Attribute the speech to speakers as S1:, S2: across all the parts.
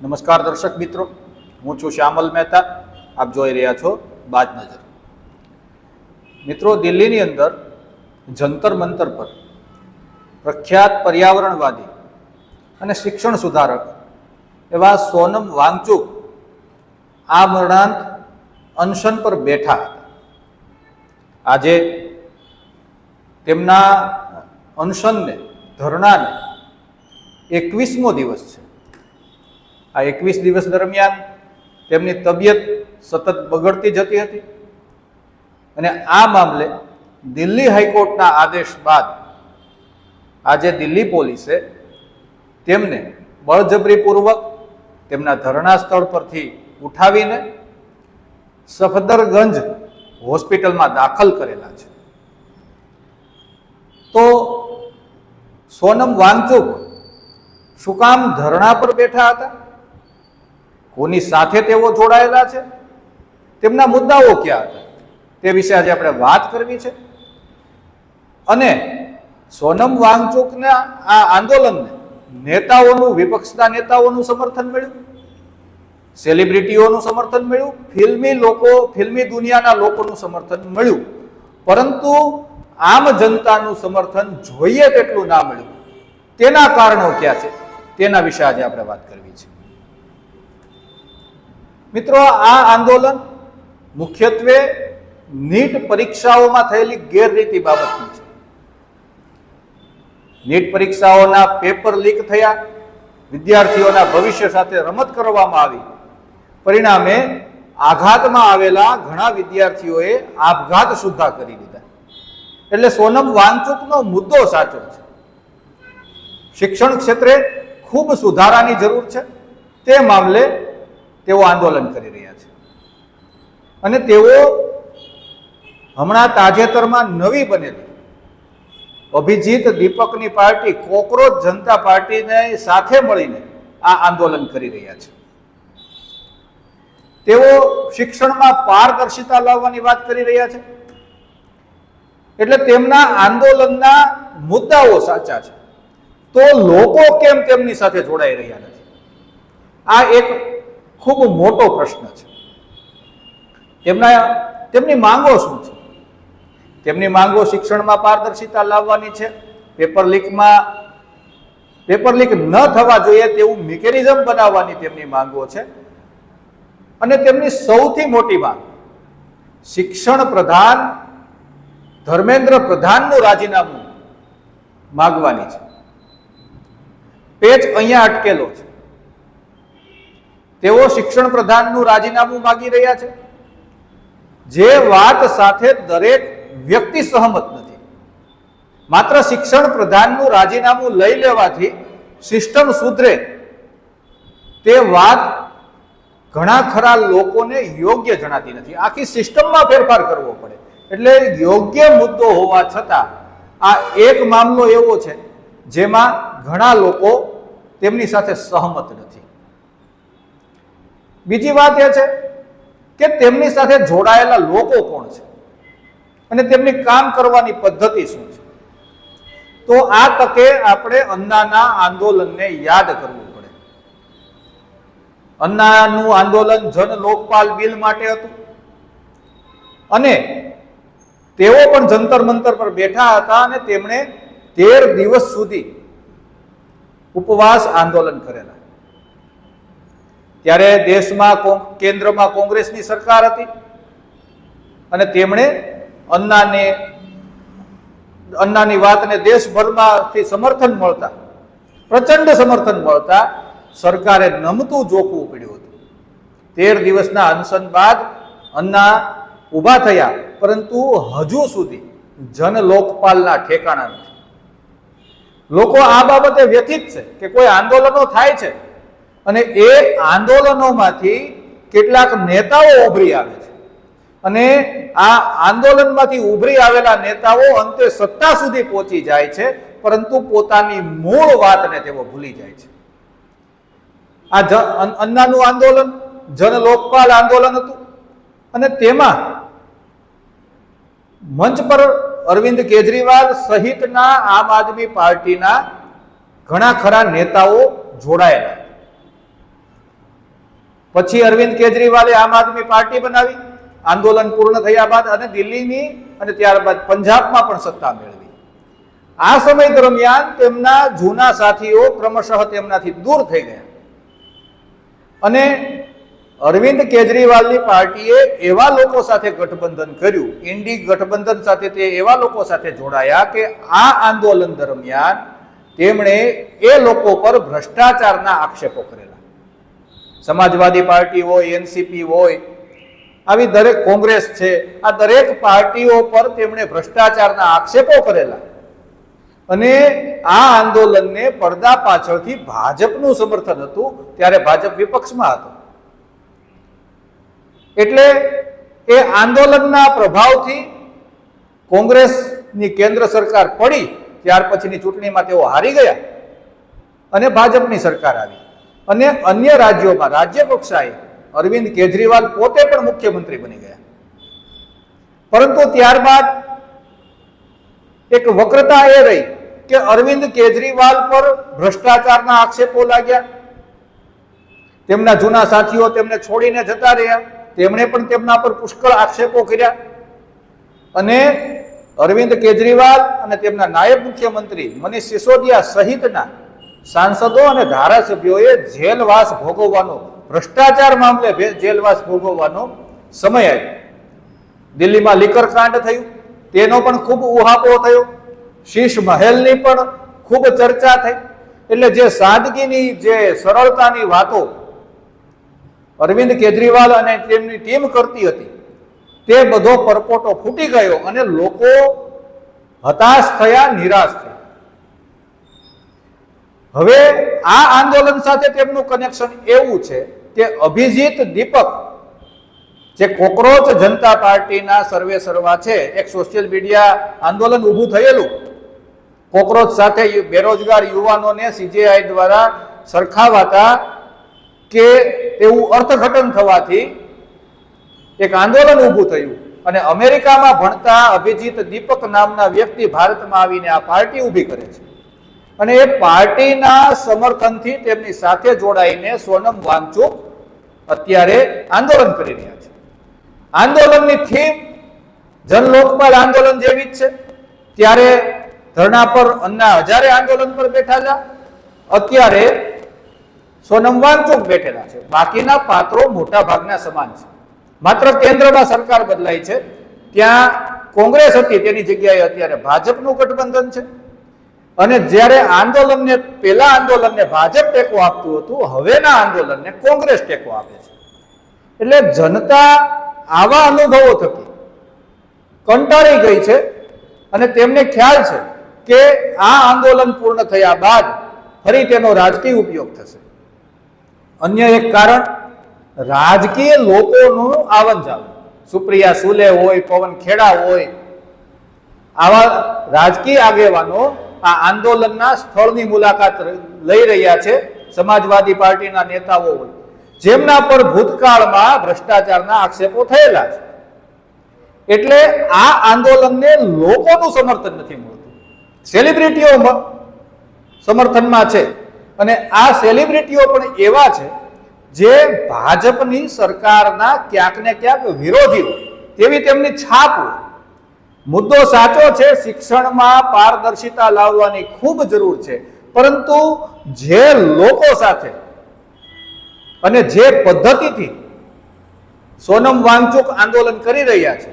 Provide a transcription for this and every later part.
S1: નમસ્કાર દર્શક મિત્રો, હું છું શ્યામલ મહેતા. આપ જોઈ રહ્યા છો બાજ નજર. મિત્રો, દિલ્હીની અંદર જંતર મંતર પર પ્રખ્યાત પર્યાવરણવાદી અને શિક્ષણ સુધારક એવા સોનમ વાંગચુક આ મરણાંત અનશન પર બેઠા હતા. આજે તેમના અનશનને, ધરણાને 21મો દિવસ છે. આ 21 દિવસ દરમિયાન તેમની તબિયત સતત બગડતી જતી હતી અને આ મામલે દિલ્હી હાઈકોર્ટના આદેશ બાદ આજે દિલ્હી પોલીસે તેમને બળજબરીપૂર્વક તેમના ધરણા સ્થળ પરથી ઉઠાવીને સફદરગંજ હોસ્પિટલમાં દાખલ કરેલા છે. તો સોનમ વાંગચુક શું કામ ધરણા પર બેઠા હતા? કોની સાથે તેઓ જોડાયેલા છે? તેમના મુદ્દાઓ ક્યાં હતા? તે વિશે આજે આપણે વાત કરવી છે. અને સોનમ વાંગચુકના આ આંદોલનને નેતાઓનું, વિપક્ષના નેતાઓનું સમર્થન મળ્યું, સેલિબ્રિટીઓનું સમર્થન મળ્યું, ફિલ્મી દુનિયાના લોકોનું સમર્થન મળ્યું, પરંતુ આમ જનતાનું સમર્થન જોઈએ તેટલું ના મળ્યું. તેના કારણો ક્યાં છે તેના વિશે આજે આપણે વાત કરવી છે. મિત્રો, આ આંદોલન મુખ્યત્વે નીટ પરીક્ષાઓમાં થયેલી ગેરરીતિ બાબતનું છે. નીટ પરીક્ષાઓના પેપર લીક થયા, વિદ્યાર્થીઓના ભવિષ્ય સાથે રમત કરવામાં આવી, પરિણામે આઘાતમાં આવેલા ઘણા વિદ્યાર્થીઓએ આપઘાત સુદ્ધા કરી દીધા. એટલે સોનમ વાંગચુકનો મુદ્દો સાચો છે. શિક્ષણ ક્ષેત્રે ખૂબ સુધારાની જરૂર છે. તે મામલે તેઓ આંદોલન કરી રહ્યા છે. અને તેઓ હમણાં તાજેતરમાં નવી બનેલી અભિજીત દીપકની પાર્ટી કોકરોચ જનતા પાર્ટીને સાથે મળીને આ આંદોલન કરી રહ્યા છે. તેઓ શિક્ષણમાં પારદર્શિતા લાવવાની વાત કરી રહ્યા છે. એટલે તેમના આંદોલનના મુદ્દાઓ સાચા છે, તો લોકો કેમ તેમની સાથે જોડાઈ રહ્યા નથી? આ એક ખૂબ મોટો પ્રશ્ન છે. તેમની માંગો શું છે? તેમની માંગો શિક્ષણમાં પારદર્શિતા લાવવાની છે, પેપર લીક ન થવા જોઈએ તેવું મિકેનિઝમ બનાવવાની તેમની માંગો છે. અને તેમની સૌથી મોટી માંગ શિક્ષણ પ્રધાન ધર્મેન્દ્ર પ્રધાનનું રાજીનામું માંગવાની છે. પેચ અહીંયા અટકેલો છે. તેઓ શિક્ષણ પ્રધાનનું રાજીનામું માંગી રહ્યા છે, જે વાત સાથે દરેક વ્યક્તિ સહમત નથી. માત્ર શિક્ષણ પ્રધાનનું રાજીનામું લઈ લેવાથી સિસ્ટમ સુધરે તે વાત ઘણા ખરા લોકોને યોગ્ય જણાતી નથી. આખી સિસ્ટમમાં ફેરફાર કરવો પડે. એટલે યોગ્ય મુદ્દો હોવા છતાં આ એક મામલો એવો છે જેમાં ઘણા લોકો તેમની સાથે સહમત નથી. બીજી વાત એ છે કે તેમની સાથે જોડાયેલા લોકો કોણ છે અને તેમની કામ કરવાની પદ્ધતિ શું છે. તો આ તકે આપણે અન્નાના આંદોલનને યાદ કરવું પડે. અન્નાનું આંદોલન જન લોકપાલ બિલ માટે હતું અને તેઓ પણ જંતર મંતર પર બેઠા હતા અને તેમણે 13 દિવસ સુધી ઉપવાસ આંદોલન કરેલા. ત્યારે દેશમાં કેન્દ્રમાં કોંગ્રેસની સરકાર હતી અને તેમણે અન્નાની વાતને દેશભરમાંથી સમર્થન મળતા, પ્રચંડ સમર્થન મળતા સરકારે નમતું જોખવું પડ્યું હતું. 13 દિવસના અનશન બાદ અન્ના ઊભા થયા, પરંતુ હજુ સુધી જન લોકપાલના ઠેકાણા નથી. લોકો આ બાબતે વ્યથિત છે કે કોઈ આંદોલનો થાય છે અને એ આંદોલનોમાંથી કેટલાક નેતાઓ ઉભરી આવે છે અને આ આંદોલનમાંથી ઉભરી આવેલા નેતાઓ અંતે સત્તા સુધી પહોંચી જાય છે, પરંતુ પોતાની મૂળ વાતને તેઓ ભૂલી જાય છે. આ અન્નાનું આંદોલન જન લોકપાલ આંદોલન હતું અને તેમાં મંચ પર અરવિંદ કેજરીવાલ સહિતના આમ આદમી પાર્ટીના ઘણા ખરા નેતાઓ જોડાયેલા. પછી અરવિંદ કેજરીવાલે આમ આદમી પાર્ટી બનાવી આંદોલન પૂર્ણ થયા બાદ, અને દિલ્હીની અને ત્યારબાદ પંજાબમાં પણ સત્તા મેળવી. આ સમય દરમિયાન તેમના જૂના સાથીઓ ક્રમશઃ તેમનાથી દૂર થઈ ગયા અને અરવિંદ કેજરીવાલની પાર્ટીએ એવા લોકો સાથે ગઠબંધન કર્યું, ઇન્ડી ગઠબંધન સાથે તે એવા લોકો સાથે જોડાયા કે આ આંદોલન દરમિયાન તેમણે એ લોકો પર ભ્રષ્ટાચારના આક્ષેપો કરેલા. સમાજવાદી પાર્ટી હોય, એનસીપી હોય, આવી દરેક, કોંગ્રેસ છે, આ દરેક પાર્ટીઓ પર તેમણે ભ્રષ્ટાચારના આક્ષેપો કરેલા અને આ આંદોલનને પડદા પાછળથી ભાજપનું સમર્થન હતું. ત્યારે ભાજપ વિપક્ષમાં હતો. એટલે એ આંદોલનના પ્રભાવથી કોંગ્રેસની કેન્દ્ર સરકાર પડી, ત્યાર પછીની ચૂંટણીમાં તેઓ હારી ગયા અને ભાજપની સરકાર આવી અને અન્ય રાજ્યોમાં રાજ્ય કક્ષાએ અરવિંદ કેજરીવાલ પોતે પણ મુખ્યમંત્રી બની ગયા. પરંતુ ત્યારબાદ એક વક્રતા એ રહી કે અરવિંદ કેજરીવાલ પર ભ્રષ્ટાચારના આક્ષેપો લાગ્યા. તેમના જૂના સાથીઓ તેમને છોડીને જતા રહ્યા, તેમણે પણ તેમના પર પુષ્કળ આક્ષેપો કર્યા અને અરવિંદ કેજરીવાલ અને તેમના નાયબ મુખ્યમંત્રી મનીષ સિસોદિયા સહિતના સાંસદો અને ધારાસભ્યોએ જેલવાસ ભોગવવાનો, ભ્રષ્ટાચાર મામલે જેલવાસ ભોગવવાનો સમય આવ્યો. દિલ્હીમાં લીકર કાંડ થયું, તેનો પણ ખૂબ ઉહાપો થયો. શીશ મહેલની પણ ખૂબ ચર્ચા થઈ. એટલે જે સાદગીની, જે સરળતાની વાતો અરવિંદ કેજરીવાલ અને તેમની ટીમ કરતી હતી, તે બધો પરપોટો ફૂટી ગયો અને લોકો હતાશ થયા, નિરાશ થયા. હવે આ આંદોલન સાથે તેમનું કનેક્શન એવું છે કે અભિજીત દીપક, જે કોકરોચ જનતા પાર્ટીના સર્વે સર્વા છે, એક સોશિયલ મીડિયા આંદોલન ઊભું થયેલું, કોકરોચ સાથે બેરોજગાર યુવાનોને સીજેઆઈ દ્વારા સરખાવાતા કે એવું અર્થઘટન થવાથી એક આંદોલન ઊભું થયું અને અમેરિકામાં ભણતા અભિજીત દીપક નામના વ્યક્તિ ભારતમાં આવીને આ પાર્ટી ઊભી કરે છે અને એ પાર્ટીના સમર્થનથી તેમની સાથે જોડાઈને સોનમ વાંગચુક અત્યારે આંદોલન કરી રહ્યા છે. આંદોલનની થીમ જનલોકપાલ આંદોલન જેવી જ છે. ત્યારે ધરણા પર અન્ના હજારે આંદોલન પર બેઠા હતા, અત્યારે સોનમ વાંગચુક બેઠેલા છે. બાકીના પાત્રો મોટા ભાગના સમાન છે. માત્ર કેન્દ્રમાં સરકાર બદલાઈ છે, ત્યાં કોંગ્રેસ હતી તેની જગ્યાએ અત્યારે ભાજપનું ગઠબંધન છે અને જ્યારે આંદોલનને, પેલા આંદોલનને ભાજપ ટેકો આપતું હતું, હવેના આંદોલનને કોંગ્રેસ ટેકો આપે છે. એટલે જનતા આવા અનુભવો થકી કંટાળી ગઈ છે અને તેમને ખ્યાલ છે કે આ આંદોલન પૂર્ણ થયા બાદ ફરી તેનો રાજકીય ઉપયોગ થશે. અન્ય એક કારણ રાજકીય લોકોનું આવન જાવન. સુપ્રિયા સુલે હોય, પવન ખેડા હોય, આવા રાજકીય આગેવાનો આ આંદોલનના સ્થળની મુલાકાત લઈ રહ્યા છે. સમાજવાદી પાર્ટીના નેતાઓ હોય, જેમના પર ભૂતકાળમાં ભ્રષ્ટાચારના આક્ષેપો થયેલા છે. એટલે આ આંદોલનને લોકોનું સમર્થન નથી મળતું, સેલિબ્રિટીઓ સમર્થનમાં છે અને આ સેલિબ્રિટીઓ પણ એવા છે જે ભાજપની સરકારના ક્યાંક ને ક્યાંક વિરોધી હોય તેવી તેમની છાપ હોય. મુદ્દો સાચો છે, શિક્ષણમાં પારદર્શિતા લાવવાની ખૂબ જરૂર છે, પરંતુ જે લોકો સાથે અને જે પદ્ધતિથી સોનમ વાંગચુક આંદોલન કરી રહ્યા છે,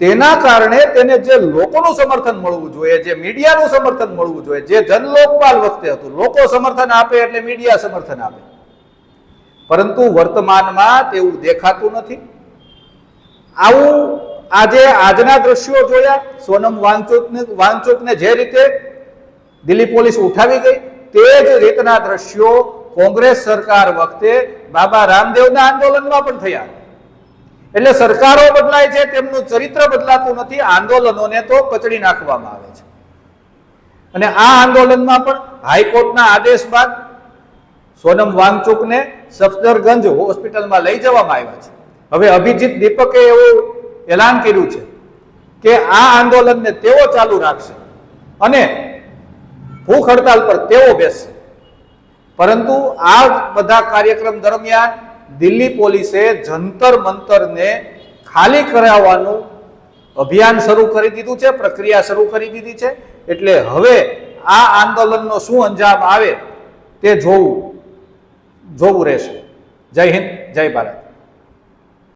S1: તેના કારણે તેને જે લોકોનું સમર્થન મળવું જોઈએ, જે મીડિયાનું સમર્થન મળવું જોઈએ, જે જનલોકપાલ વખતે હતું, લોકો સમર્થન આપે એટલે મીડિયા સમર્થન આપે, પરંતુ વર્તમાનમાં તેવું દેખાતું નથી. આવું આજે આજના દ્રશ્યો જોયા. સોનમ વાંગચુકને જે રીતે દિલ્હી પોલીસ ઉઠાવી ગઈ, તે જ રીતના દ્રશ્યો કોંગ્રેસ સરકાર વખતે બાબા રામદેવના આંદોલનમાં પણ થયા. એટલે સરકારો બદલાય છે, તેમનું ચરિત્ર બદલાતું નથી. આંદોલનોને તો કચડી નાખવામાં આવે છે અને આ આંદોલનમાં પણ હાઈકોર્ટના આદેશ બાદ સોનમ વાંગચુકને સફદરગંજ હોસ્પિટલમાં લઈ જવામાં આવ્યા છે. હવે અભિજીત દીપકે એવું એલાન કર્યું છે કે આ આંદોલનને તેઓ ચાલુ રાખશે અને ભૂખ હડતાલ પર તેઓ બેસશે. પરંતુ આ બધા કાર્યક્રમ દરમિયાન દિલ્હી પોલીસે જંતર મંતરને ખાલી કરાવવાનું અભિયાન શરૂ કરી દીધું છે, પ્રક્રિયા શરૂ કરી દીધી છે. એટલે હવે આ આંદોલનનો શું અંજામ આવે તે જોવું રહેશે. જય હિન્દ, જય ભારત.